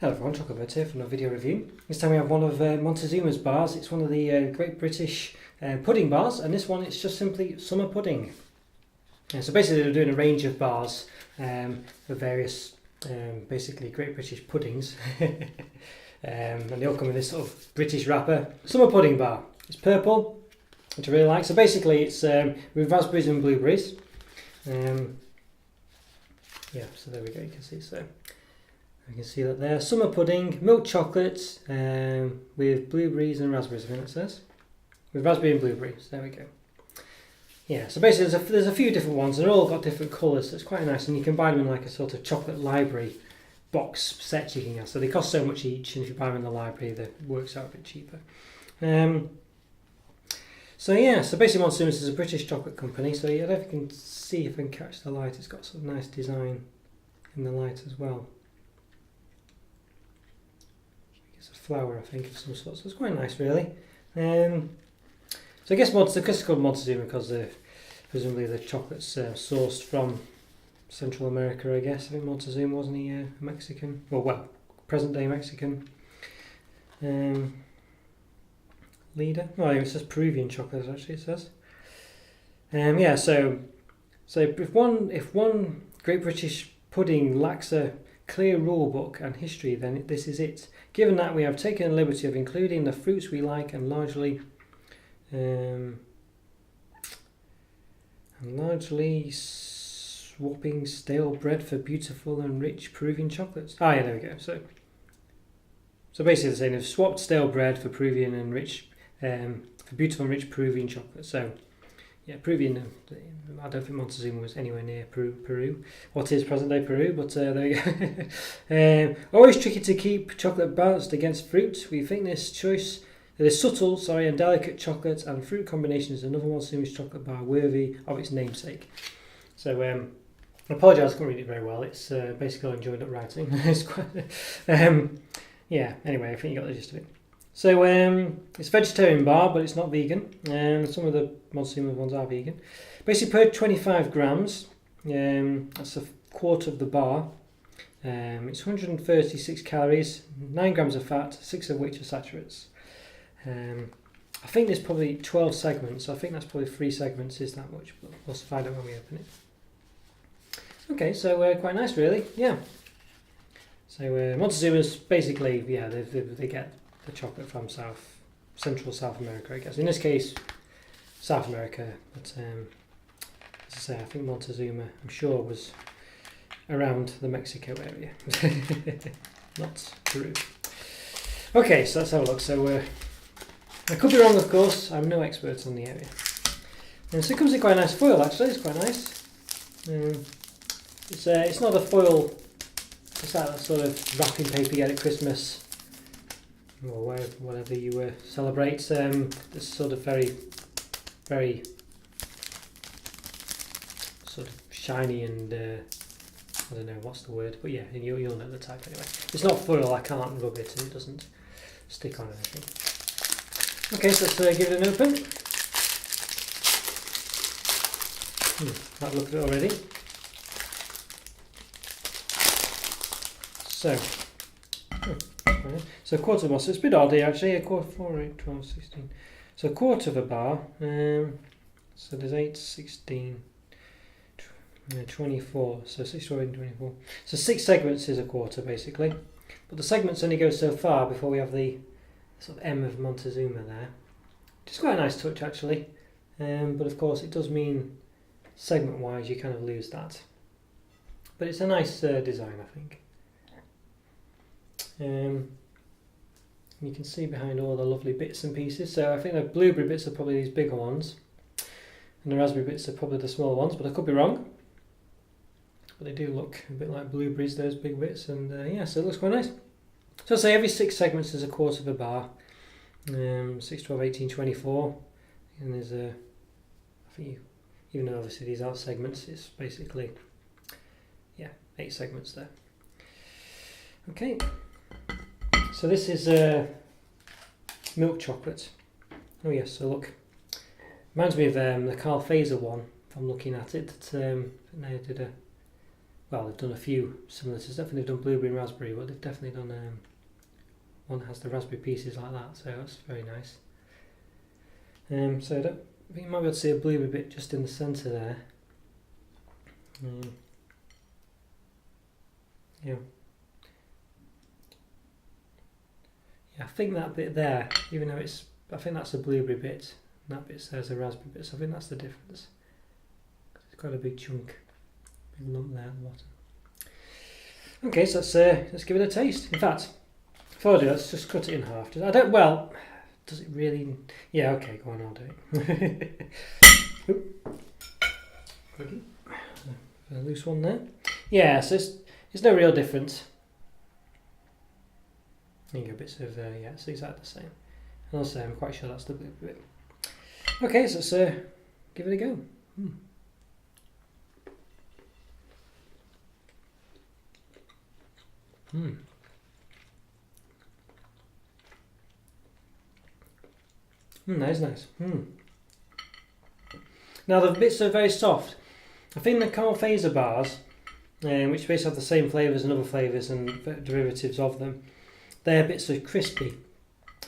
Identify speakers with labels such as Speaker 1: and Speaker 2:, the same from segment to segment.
Speaker 1: Hello everyone, Chocolo Roberto here for another video review. This time we have one of Montezuma's bars. It's one of the Great British pudding bars, and this one it's just simply summer pudding. So basically they're doing a range of bars of various basically Great British puddings. And they all come in this sort of British wrapper. Summer pudding bar. It's purple, which I really like. So basically it's with raspberries and blueberries. Yeah, so there we go, you can see so. You can see that there. Summer pudding, milk chocolate with blueberries and raspberries, I think it says. With raspberry and blueberries, there we go. Yeah, so basically there's a few different ones and they're all got different colours, so it's quite nice, and you can buy them in like a sort of chocolate library box set you can get. So they cost so much each, and if you buy them in the library, that works out a bit cheaper. So yeah, so basically Montezuma is a British chocolate company, so yeah, I don't know if you can see if I can catch the light. It's got sort of nice design in the light as well. It's a flower, I think, of some sort, so it's quite nice, really. So I guess it's called Montezuma because presumably the chocolate's sourced from Central America, I guess. I think Montezuma, wasn't he a Mexican? Well, present-day Mexican leader. Well, it says Peruvian chocolate, actually, it says. Yeah, so if one Great British pudding lacks a clear rule book and history, then this is it. Given that we have taken the liberty of including the fruits we like and largely swapping stale bread for beautiful and rich Peruvian chocolates. Ah, yeah, there we go. So basically they're saying they've swapped stale bread for Peruvian and rich, for beautiful and rich Peruvian chocolate. So yeah, Peruvian. I don't think Montezuma was anywhere near Peru. What is present-day Peru? But there we go. Always tricky to keep chocolate balanced against fruit. We think this choice, the subtle, and delicate chocolate and fruit combination is another Montezuma's chocolate bar worthy of its namesake. So I apologise, I couldn't read it very well. It's basically all enjoyed up writing. It's quite. Yeah. Anyway, I think you got the gist of it. So it's a vegetarian bar, but it's not vegan. Some of the Montezuma ones are vegan. Basically, per 25 grams, that's a quarter of the bar. It's 136 calories, 9 grams of fat, 6 of which are saturates. I think there's probably 12 segments, so I think that's probably 3 segments is that much, but we'll find out when we open it. Okay, so quite nice, really, yeah. So Montezuma's basically, yeah, they get the chocolate from Central South America, I guess. In this case, South America, but as I say, I think Montezuma, I'm sure, was around the Mexico area, not Peru. Okay, so let's have a look. So I could be wrong, of course. I'm no expert on the area. And so it comes in quite a nice foil, actually. It's quite nice. It's not a foil. It's that sort of wrapping paper you get at Christmas, or whatever you celebrate. It's sort of very, very sort of shiny and I don't know what's the word, but yeah, you'll know the type anyway. It's not foil. I can't rub it and it doesn't stick on anything. Okay, so let's give it an open. That look at it already. So a quarter of a bar, so it's a bit odd here actually, a quarter, 4, 8, 12, 16. So a quarter of a bar, so there's 8, 16, 24, so 6, 12, 18, 24. So 6 segments is a quarter basically, but the segments only go so far before we have the sort of M of Montezuma there, which is quite a nice touch actually, but of course it does mean segment wise you kind of lose that. But it's a nice design, I think. You can see behind all the lovely bits and pieces. So I think the blueberry bits are probably these bigger ones, and the raspberry bits are probably the smaller ones, but I could be wrong. But they do look a bit like blueberries, those big bits, and yeah, so it looks quite nice. So I'll say every 6 segments is a quarter of a bar. 6, 12, 18, 24, and there's I think even though obviously these aren't segments, it's basically, yeah, 8 segments there. Okay. So this is milk chocolate. Oh yes, so look, reminds me of the Carl Fazer one. If I'm looking at it, that they did a well, they've done a few similar to stuff, and they've done blueberry and raspberry, but they've definitely done one that has the raspberry pieces like that, so that's very nice. So I think you might be able to see a blueberry bit just in the centre there. Yeah. Yeah, I think that bit there, even though I think that's a blueberry bit, and that bit there's a raspberry bit, so I think that's the difference. It's quite a big chunk, big lump there at the bottom. Okay, so let's give it a taste. In fact, before I do, let's just cut it in half. Does it really? Yeah, okay, go on, I'll do it. A loose one there. Yeah, so it's no real difference. There you go, bits of, yeah, it's exactly the same. And I'll say I'm quite sure that's the blue bit. Okay, so let's give it a go. That is nice. Now the bits are very soft. I think the Carl Fazer bars, which basically have the same flavours and other flavours and derivatives of them, their bits are crispy.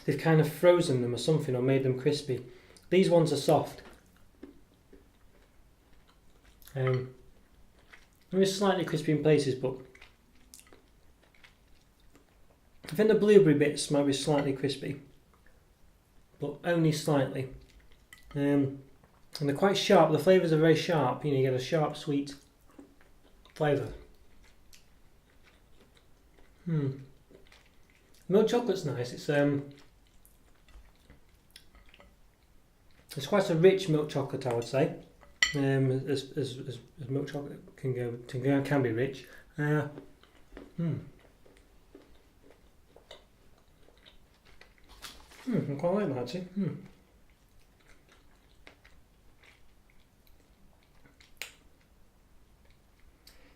Speaker 1: They've kind of frozen them or something, or made them crispy. These ones are soft. They're slightly crispy in places, but I think the blueberry bits might be slightly crispy, but only slightly. And they're quite sharp. The flavours are very sharp. You get a sharp, sweet flavour. Milk chocolate's nice. It's quite a rich milk chocolate, I would say. As milk chocolate can be rich. I quite like that actually.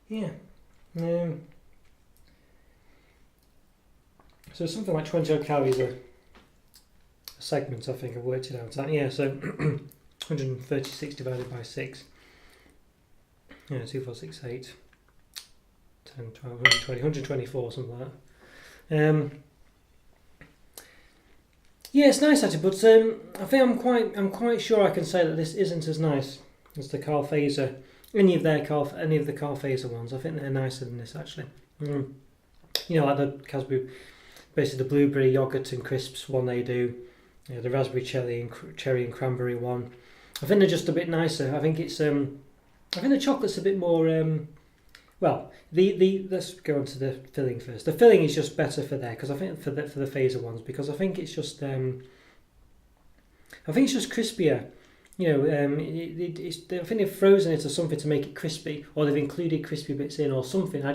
Speaker 1: Yeah. So something like 20 odd calories a segment, I think I've worked it out. Yeah, so 136 divided by 6. Yeah, 2, 4, 6, 8, 10, 12, 120, 124, something like that. Yeah, it's nice actually, but I think I'm quite sure I can say that this isn't as nice as the Carl Fazer. Any of the Carl Fazer ones. I think they're nicer than this actually. Like the Cadbury, basically the blueberry yogurt and crisps one they do. The raspberry cherry and cranberry one. I think they're just a bit nicer. I think it's I think the chocolate's a bit more. Let's go on to the filling first. The filling is just better for there because I think for the Fazer ones, because I think it's just crispier. I think they've frozen it or something to make it crispy, or they've included crispy bits in or something. I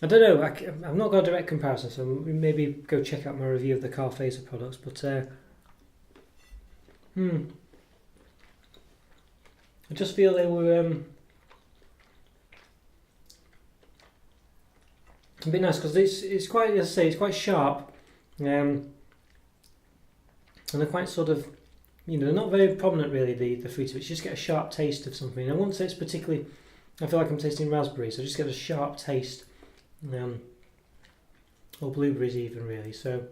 Speaker 1: don't know. I've not got a direct comparison, so maybe go check out my review of the Carl Fazer products. But I just feel they were a bit nice because it's quite, as I say, it's quite sharp, and they're quite sort of, they're not very prominent really. The fruit of it, you just get a sharp taste of something. I wouldn't say it's particularly. I feel like I'm tasting raspberries, so I just get a sharp taste. Or blueberries even really. So,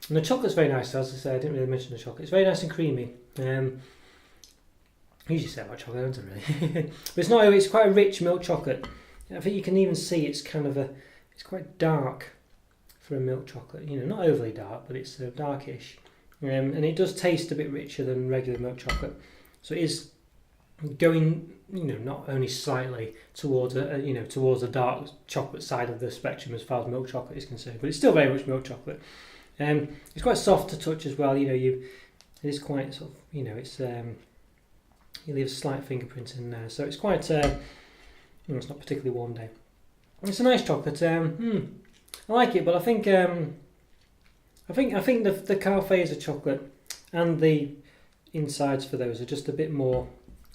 Speaker 1: and the chocolate's very nice. As I said, I didn't really mention the chocolate. It's very nice and creamy. I usually say about chocolate, don't I really? But it's not. It's quite a rich milk chocolate. I think you can even see it's kind of it's quite dark for a milk chocolate. Not overly dark, but it's darkish. And it does taste a bit richer than regular milk chocolate. So it is going, not only slightly towards a dark chocolate side of the spectrum as far as milk chocolate is concerned, but it's still very much milk chocolate. It's quite soft to touch as well. It is quite sort of, it's you leave a slight fingerprint in there, so it's quite. It's not particularly warm day. It's a nice chocolate. I like it, but I think the Carl Fazer chocolate and the insides for those are just a bit more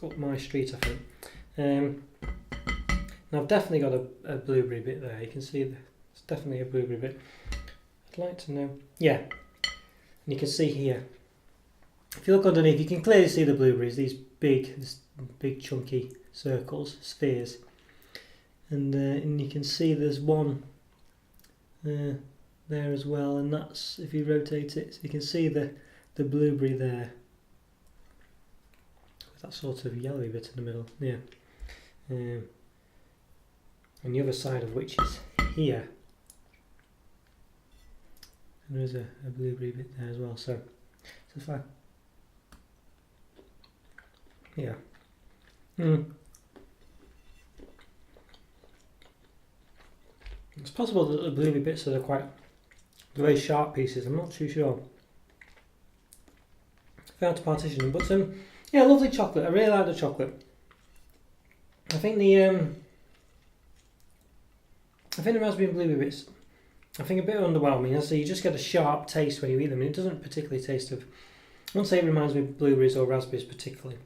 Speaker 1: up my street, I think. And I've definitely got a blueberry bit there. You can see it's definitely a blueberry bit. I'd like to know. Yeah, and you can see here. If you look underneath, you can clearly see the blueberries. These big chunky circles, spheres. and you can see there's one there as well, and that's, if you rotate it, so you can see the blueberry there with that sort of yellowy bit in the middle, yeah. And the other side of which is here, and there's a blueberry bit there as well. So if I, yeah. It's possible that the blueberry bits are quite very sharp pieces. I'm not too sure. If I had to partition them, but yeah, lovely chocolate. I really like the chocolate. I think the raspberry and blueberry bits, I think a bit underwhelming. As I say, you just get a sharp taste when you eat them, and it doesn't particularly taste of. I won't say it reminds me of blueberries or raspberries particularly.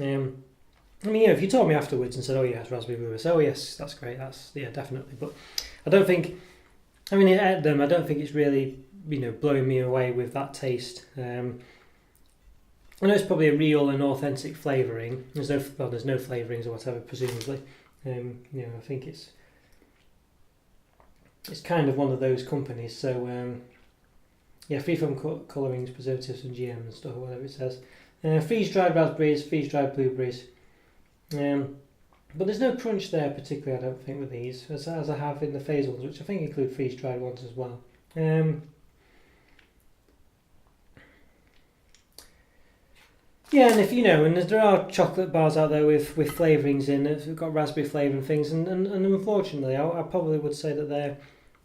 Speaker 1: I mean, yeah, if you told me afterwards and said, "Oh yes, raspberry blueberries," oh yes, that's great. That's, yeah, definitely. But I don't think. I mean, at them, I don't think it's really, blowing me away with that taste. I know it's probably a real and authentic flavouring. There's no flavourings or whatever, presumably. I think it's kind of one of those companies. So yeah, free from colourings, preservatives, and GM and stuff, whatever it says. Freeze-dried raspberries, freeze-dried blueberries. But there's no crunch there particularly, I don't think, with these, as I have in the phase ones, which I think include freeze-dried ones as well. Yeah, and if and there are chocolate bars out there with flavourings in it, they've got raspberry flavour and things, and unfortunately, I probably would say that they're,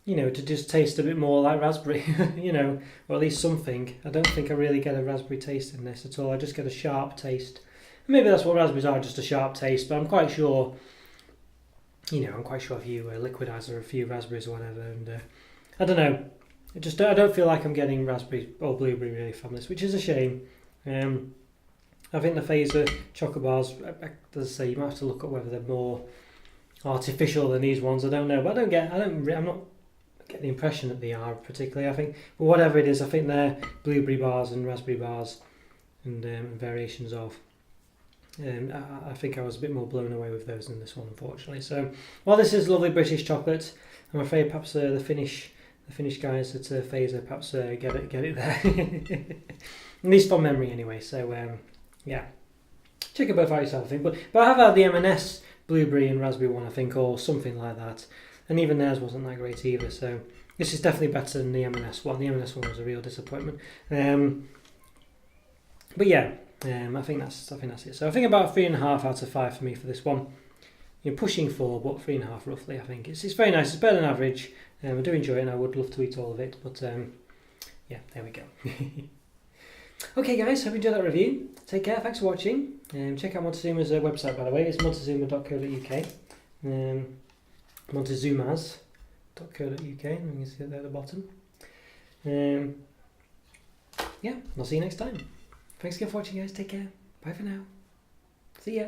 Speaker 1: to just taste a bit more like raspberry, or at least something. I don't think I really get a raspberry taste in this at all. I just get a sharp taste. Maybe that's what raspberries are, just a sharp taste, but I'm quite sure, if you liquidize a few raspberries or whatever, and I don't know. I don't feel like I'm getting raspberry or blueberry really from this, which is a shame. I think the phaser chocolate bars, as I say, you might have to look at whether they're more artificial than these ones. I don't know, but I'm not getting the impression that they are particularly. I think, but whatever it is, I think they're blueberry bars and raspberry bars and variations of. I think I was a bit more blown away with those than this one, unfortunately. So, while this is lovely British chocolate, I'm afraid perhaps the Finnish guys at Phaser perhaps get it there. At least from memory, anyway. So, yeah, check it both out yourself, I think. But I have had the M&S blueberry and raspberry one, I think, or something like that, and even theirs wasn't that great either. So, this is definitely better than the M&S one. The M&S one was a real disappointment. But yeah. I think that's it. So I think about 3.5 out of 5 for me for this one. You're pushing 4, but 3.5 roughly. I think it's very nice. It's better than average. I do enjoy it, and I would love to eat all of it. But yeah, there we go. Okay, guys, hope you enjoyed that review. Take care. Thanks for watching. Check out Montezuma's website, by the way. It's montezuma.co.uk. Montezumas.co.uk. You can see it there at the bottom. Yeah, I'll see you next time. Thanks again for watching, guys. Take care. Bye for now. See ya.